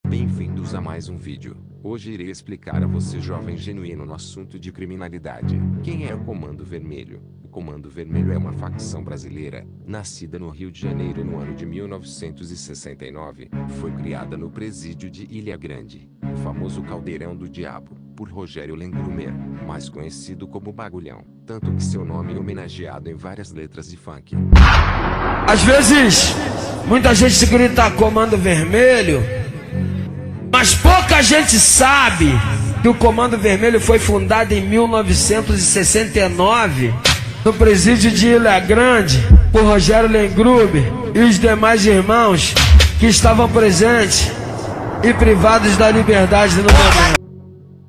Bem-vindos a mais um vídeo. Hoje irei explicar a você, jovem genuíno, no assunto de criminalidade. Quem é o Comando Vermelho? O Comando Vermelho é uma facção brasileira, nascida no Rio de Janeiro no ano de 1969. Foi criada no presídio de Ilha Grande, o famoso Caldeirão do Diabo, por Rogério Lengrumer, mais conhecido como Bagulhão, tanto que seu nome é homenageado em várias letras de funk. Às vezes, muita gente grita Comando Vermelho, mas pouca gente sabe que o Comando Vermelho foi fundado em 1969 no presídio de Ilha Grande por Rogério Lengruber e os demais irmãos que estavam presentes e privados da liberdade no momento.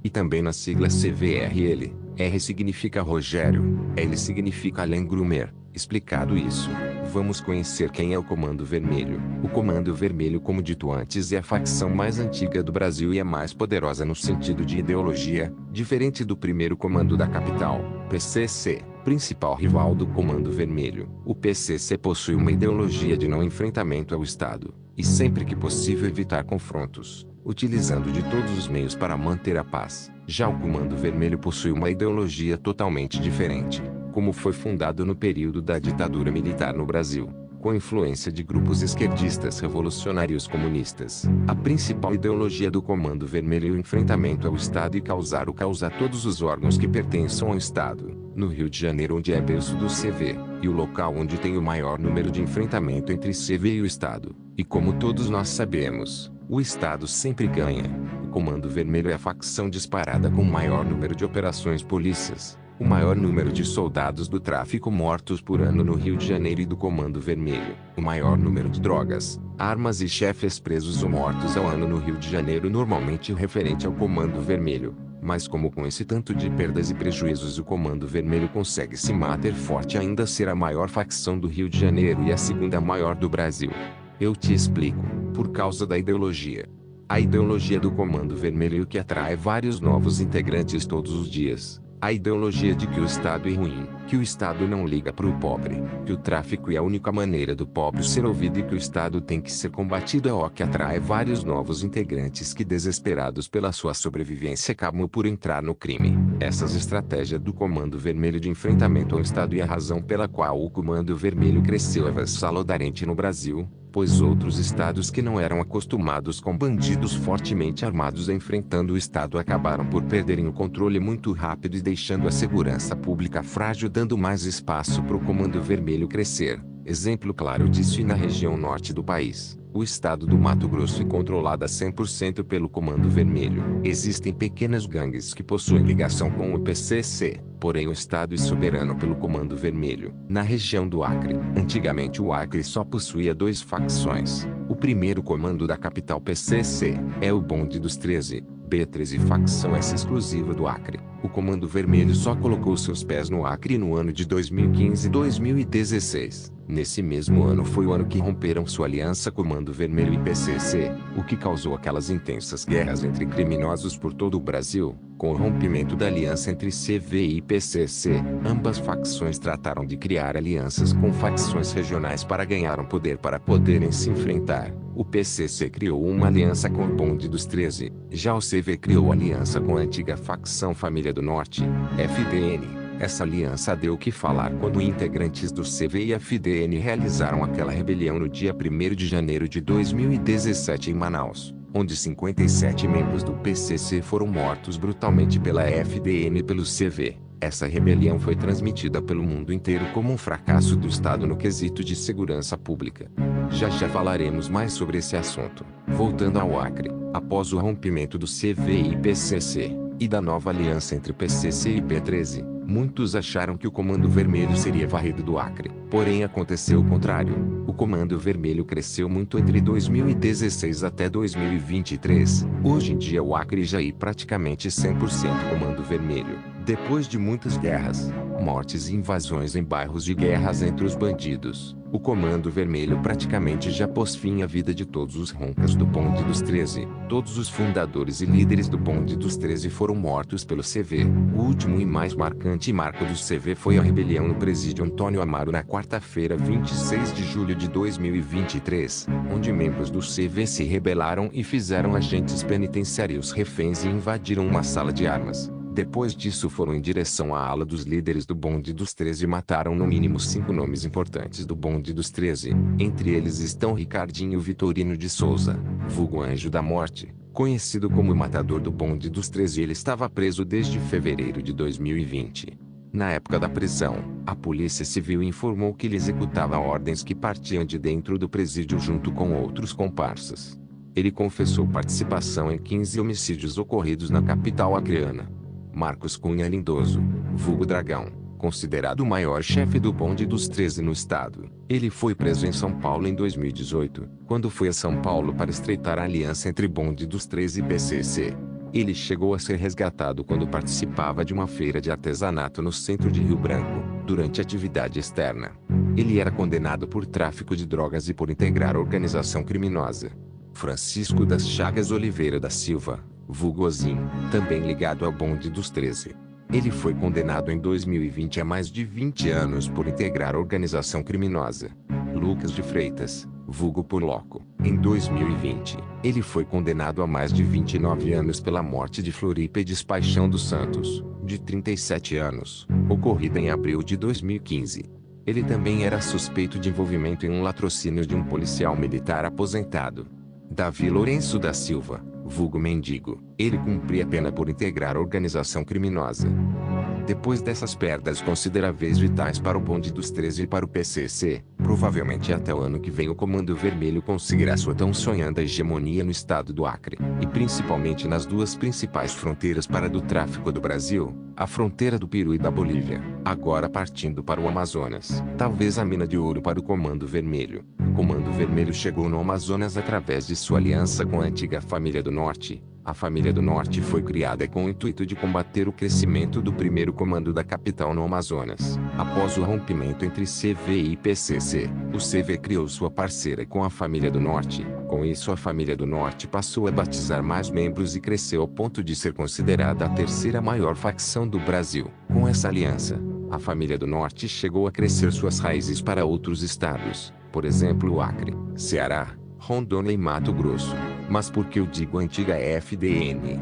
E também na sigla CVRL. R significa Rogério, L significa Lengrumer. Explicado isso, vamos conhecer quem é o Comando Vermelho. O Comando Vermelho, como dito antes, é a facção mais antiga do Brasil e a mais poderosa no sentido de ideologia, diferente do primeiro comando da capital, PCC, principal rival do Comando Vermelho. O PCC possui uma ideologia de não enfrentamento ao Estado, e sempre que possível evitar confrontos, utilizando de todos os meios para manter a paz. Já o Comando Vermelho possui uma ideologia totalmente diferente, como foi fundado no período da ditadura militar no Brasil, com influência de grupos esquerdistas revolucionários comunistas. A principal ideologia do Comando Vermelho é o enfrentamento ao Estado e causar o caos a todos os órgãos que pertençam ao Estado. No Rio de Janeiro, onde é berço do CV, e o local onde tem o maior número de enfrentamento entre CV e o Estado. E como todos nós sabemos, o Estado sempre ganha. O Comando Vermelho é a facção disparada com o maior número de operações polícias, o maior número de soldados do tráfico mortos por ano no Rio de Janeiro e do Comando Vermelho, o maior número de drogas, armas e chefes presos ou mortos ao ano no Rio de Janeiro, normalmente referente ao Comando Vermelho. Mas como com esse tanto de perdas e prejuízos o Comando Vermelho consegue se manter forte e ainda ser a maior facção do Rio de Janeiro e a segunda maior do Brasil? Eu te explico. Por causa da ideologia. A ideologia do Comando Vermelho é o que atrai vários novos integrantes todos os dias. A ideologia de que o Estado é ruim, que o Estado não liga para o pobre, que o tráfico é a única maneira do pobre ser ouvido e que o Estado tem que ser combatido é o que atrai vários novos integrantes que, desesperados pela sua sobrevivência, acabam por entrar no crime. Essas estratégias do Comando Vermelho de enfrentamento ao Estado e a razão pela qual o Comando Vermelho cresceu avassaladoramente no Brasil, pois outros estados que não eram acostumados com bandidos fortemente armados enfrentando o Estado acabaram por perderem o controle muito rápido e deixando a segurança pública frágil, dando mais espaço para o Comando Vermelho crescer. Exemplo claro disso, e na região norte do país, o estado do Mato Grosso é controlado a 100% pelo Comando Vermelho. Existem pequenas gangues que possuem ligação com o PCC, porém o estado é soberano pelo Comando Vermelho. Na região do Acre, antigamente o Acre só possuía duas facções. O primeiro comando da capital PCC é o Bonde dos 13, B13, facção essa exclusiva do Acre. O Comando Vermelho só colocou seus pés no Acre no ano de 2015 e 2016. Nesse mesmo ano foi o ano que romperam sua aliança Comando Vermelho e PCC, o que causou aquelas intensas guerras entre criminosos por todo o Brasil. Com o rompimento da aliança entre CV e PCC, ambas facções trataram de criar alianças com facções regionais para ganhar um poder para poderem se enfrentar. O PCC criou uma aliança com o Bonde dos 13, já o CV criou aliança com a antiga facção Família do Norte, FDN. Essa aliança deu o que falar quando integrantes do CV e FDN realizaram aquela rebelião no dia 1º de janeiro de 2017 em Manaus, onde 57 membros do PCC foram mortos brutalmente pela FDN e pelo CV. Essa rebelião foi transmitida pelo mundo inteiro como um fracasso do Estado no quesito de segurança pública. Já falaremos mais sobre esse assunto. Voltando ao Acre, após o rompimento do CV e PCC, e da nova aliança entre PCC e P13, muitos acharam que o Comando Vermelho seria varrido do Acre. Porém aconteceu o contrário. O Comando Vermelho cresceu muito entre 2016 até 2023. Hoje em dia o Acre já é praticamente 100% Comando Vermelho. Depois de muitas guerras, mortes e invasões em bairros de guerras entre os bandidos, O Comando Vermelho praticamente já pôs fim à vida de todos os roncas do Bonde dos 13. Todos os fundadores e líderes do Bonde dos 13 foram mortos pelo CV. O último e mais marcante marco do CV foi a rebelião no Presídio Antônio Amaro na quarta-feira, 26 de julho de 2023, onde membros do CV se rebelaram e fizeram agentes penitenciários reféns e invadiram uma sala de armas. Depois disso foram em direção à ala dos líderes do Bonde dos 13 e mataram no mínimo 5 nomes importantes do Bonde dos 13. Entre eles estão Ricardinho Vitorino de Souza, vulgo Anjo da Morte, conhecido como o matador do Bonde dos 13. Ele estava preso desde fevereiro de 2020. Na época da prisão, a Polícia Civil informou que ele executava ordens que partiam de dentro do presídio junto com outros comparsas. Ele confessou participação em 15 homicídios ocorridos na capital acreana. Marcos Cunha Lindoso, vulgo Dragão, considerado o maior chefe do Bonde dos 13 no estado. Ele foi preso em São Paulo em 2018, quando foi a São Paulo para estreitar a aliança entre Bonde dos 13 e PCC. Ele chegou a ser resgatado quando participava de uma feira de artesanato no centro de Rio Branco, durante atividade externa. Ele era condenado por tráfico de drogas e por integrar organização criminosa. Francisco das Chagas Oliveira da Silva, vulgo Ozin, também ligado ao Bonde dos 13. Ele foi condenado em 2020 a mais de 20 anos por integrar organização criminosa. Lucas de Freitas, vulgo Poloco, em 2020, ele foi condenado a mais de 29 anos pela morte de Floripa Paixão dos Santos, de 37 anos, ocorrida em abril de 2015. Ele também era suspeito de envolvimento em um latrocínio de um policial militar aposentado. Davi Lourenço da Silva, vulgo Mendigo, ele cumpria pena por integrar organização criminosa. Depois dessas perdas consideráveis vitais para o Bonde dos 13 e para o PCC, provavelmente até o ano que vem o Comando Vermelho conseguirá sua tão sonhada hegemonia no estado do Acre, e principalmente nas duas principais fronteiras para do tráfico do Brasil, a fronteira do Peru e da Bolívia, agora partindo para o Amazonas. Talvez a mina de ouro para o Comando Vermelho. O Comando Vermelho chegou no Amazonas através de sua aliança com a antiga Família do Norte. A Família do Norte foi criada com o intuito de combater o crescimento do primeiro comando da capital no Amazonas. Após o rompimento entre CV e PCC, o CV criou sua parceira com a Família do Norte. Com isso, a Família do Norte passou a batizar mais membros e cresceu ao ponto de ser considerada a terceira maior facção do Brasil. Com essa aliança, a Família do Norte chegou a crescer suas raízes para outros estados, por exemplo o Acre, Ceará, Rondônia e Mato Grosso. Mas por que eu digo antiga FDN?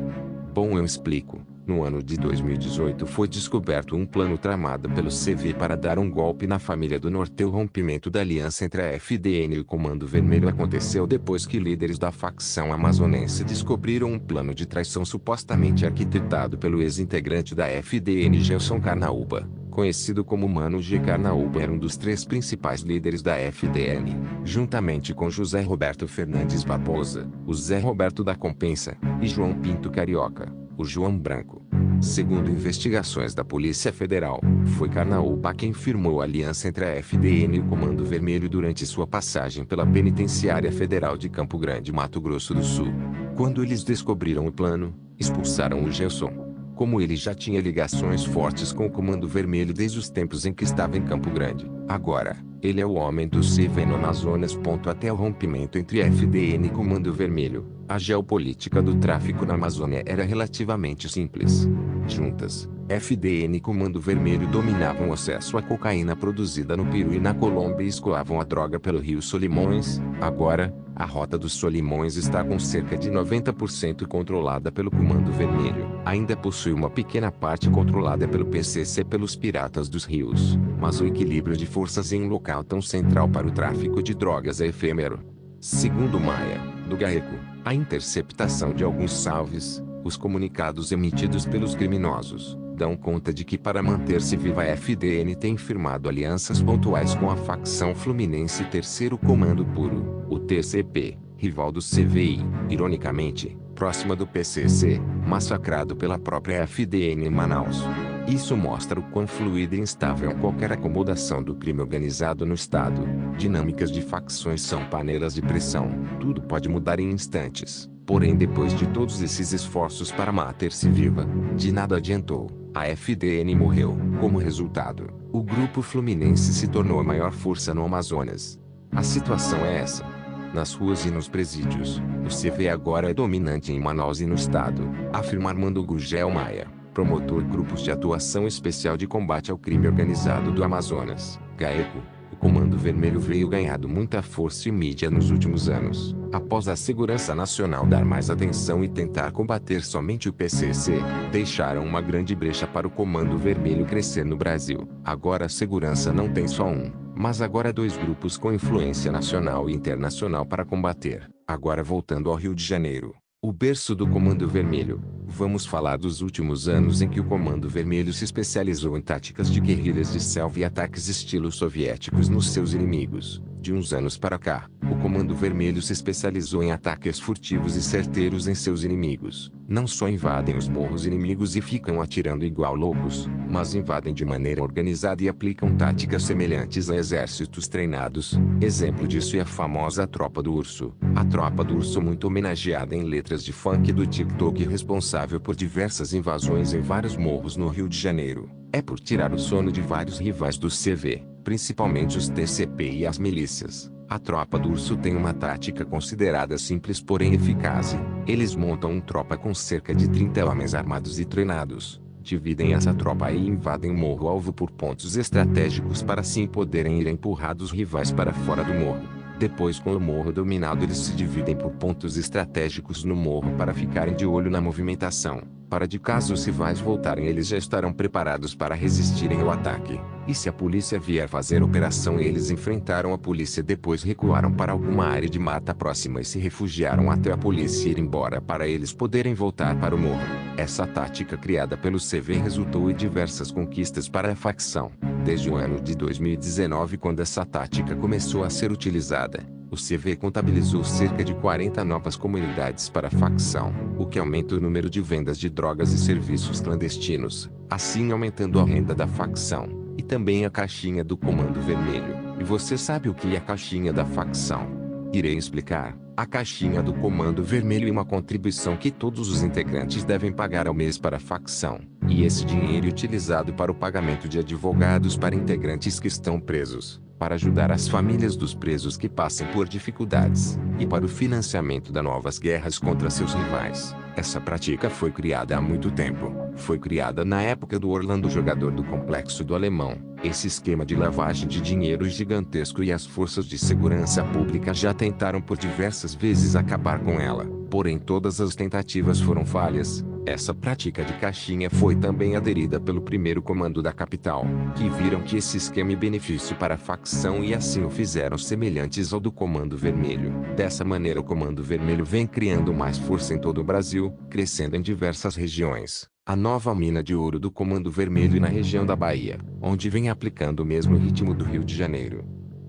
Bom, eu explico. No ano de 2018 foi descoberto um plano tramado pelo CV para dar um golpe na Família do Norte. O rompimento da aliança entre a FDN e o Comando Vermelho aconteceu depois que líderes da facção amazonense descobriram um plano de traição supostamente arquitetado pelo ex-integrante da FDN Gelson Carnaúba. Conhecido como Mano G. Carnaúba, era um dos 3 principais líderes da FDN, juntamente com José Roberto Fernandes Barbosa, o Zé Roberto da Compensa, e João Pinto Carioca, o João Branco. Segundo investigações da Polícia Federal, foi Carnaúba quem firmou a aliança entre a FDN e o Comando Vermelho durante sua passagem pela Penitenciária Federal de Campo Grande, Mato Grosso do Sul. Quando eles descobriram o plano, expulsaram o Gelson. Como ele já tinha ligações fortes com o Comando Vermelho desde os tempos em que estava em Campo Grande, agora, ele é o homem do CV no Amazonas. Até o rompimento entre FDN e Comando Vermelho, a geopolítica do tráfico na Amazônia era relativamente simples. Juntas, FDN e Comando Vermelho dominavam o acesso à cocaína produzida no Peru e na Colômbia e escoavam a droga pelo rio Solimões. Agora, a rota dos Solimões está com cerca de 90% controlada pelo Comando Vermelho. Ainda possui uma pequena parte controlada pelo PCC pelos piratas dos rios, mas o equilíbrio de forças em um local tão central para o tráfico de drogas é efêmero. Segundo Maia, do Garreco, a interceptação de alguns salves, os comunicados emitidos pelos criminosos, dão conta de que para manter-se viva a FDN tem firmado alianças pontuais com a facção fluminense Terceiro Comando Puro, o TCP, rival do CVI, ironicamente, próxima do PCC, massacrado pela própria FDN em Manaus. Isso mostra o quão fluida e instável é qualquer acomodação do crime organizado no estado. Dinâmicas de facções são panelas de pressão, tudo pode mudar em instantes. Porém, depois de todos esses esforços para manter-se viva, de nada adiantou. A FDN morreu. Como resultado, o Grupo Fluminense se tornou a maior força no Amazonas. A situação é essa. Nas ruas e nos presídios, o CV agora é dominante em Manaus e no estado, afirma Armando Gugel Maia, promotor Grupos de Atuação Especial de Combate ao Crime Organizado do Amazonas, GAECO. O Comando Vermelho veio ganhando muita força e mídia nos últimos anos, após a Segurança Nacional dar mais atenção e tentar combater somente o PCC, deixaram uma grande brecha para o Comando Vermelho crescer no Brasil. Agora a segurança não tem só um, mas agora dois grupos com influência nacional e internacional para combater. Agora voltando ao Rio de Janeiro, o berço do Comando Vermelho, vamos falar dos últimos anos em que o Comando Vermelho se especializou em táticas de guerrilhas de selva e ataques estilos soviéticos nos seus inimigos. De uns anos para cá, o Comando Vermelho se especializou em ataques furtivos e certeiros em seus inimigos. Não só invadem os morros inimigos e ficam atirando igual loucos, mas invadem de maneira organizada e aplicam táticas semelhantes a exércitos treinados. Exemplo disso é a famosa Tropa do Urso. A Tropa do Urso, muito homenageada em letras de funk do TikTok e responsável por diversas invasões em vários morros no Rio de Janeiro, é por tirar o sono de vários rivais do CV, principalmente os TCP e as milícias. A Tropa do Urso tem uma tática considerada simples porém eficaz. Eles montam uma tropa com cerca de 30 homens armados e treinados, dividem essa tropa e invadem o morro-alvo por pontos estratégicos para assim poderem ir empurrar os rivais para fora do morro. Depois, com o morro dominado, eles se dividem por pontos estratégicos no morro para ficarem de olho na movimentação, para de caso os rivais voltarem eles já estarão preparados para resistirem ao ataque. E se a polícia vier fazer operação, eles enfrentaram a polícia, depois recuaram para alguma área de mata próxima e se refugiaram até a polícia ir embora para eles poderem voltar para o morro. Essa tática criada pelo CV resultou em diversas conquistas para a facção. Desde o ano de 2019, quando essa tática começou a ser utilizada, o CV contabilizou cerca de 40 novas comunidades para a facção, o que aumenta o número de vendas de drogas e serviços clandestinos, assim aumentando a renda da facção, e também a caixinha do Comando Vermelho. E você sabe o que é a caixinha da facção? Irei explicar. A caixinha do Comando Vermelho é uma contribuição que todos os integrantes devem pagar ao mês para a facção, e esse dinheiro é utilizado para o pagamento de advogados para integrantes que estão presos, para ajudar as famílias dos presos que passem por dificuldades, e para o financiamento das novas guerras contra seus rivais. Essa prática foi criada há muito tempo. Foi criada na época do Orlando, jogador do Complexo do Alemão. Esse esquema de lavagem de dinheiro gigantesco, e as forças de segurança pública já tentaram por diversas vezes acabar com ela. Porém, todas as tentativas foram falhas. Essa prática de caixinha foi também aderida pelo primeiro comando da capital, que viram que esse esquema é benefício para a facção e assim o fizeram semelhantes ao do Comando Vermelho. Dessa maneira, o Comando Vermelho vem criando mais força em todo o Brasil, crescendo em diversas regiões. A nova mina de ouro do Comando Vermelho na região da Bahia, onde vem aplicando o mesmo ritmo do Rio de Janeiro,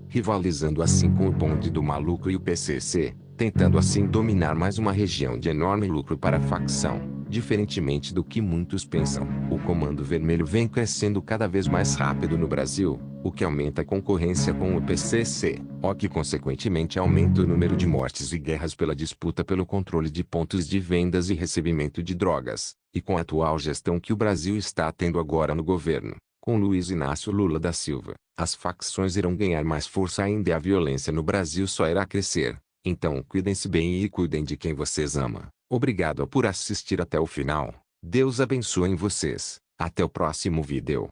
rivalizando assim com o bonde do maluco e o PCC, tentando assim dominar mais uma região de enorme lucro para a facção. Diferentemente do que muitos pensam, o Comando Vermelho vem crescendo cada vez mais rápido no Brasil, o que aumenta a concorrência com o PCC, o que consequentemente aumenta o número de mortes e guerras pela disputa pelo controle de pontos de vendas e recebimento de drogas. E com a atual gestão que o Brasil está tendo agora no governo, com Luiz Inácio Lula da Silva, as facções irão ganhar mais força ainda e a violência no Brasil só irá crescer. Então cuidem-se bem e cuidem de quem vocês amam. Obrigado por assistir até o final. Deus abençoe vocês. Até o próximo vídeo.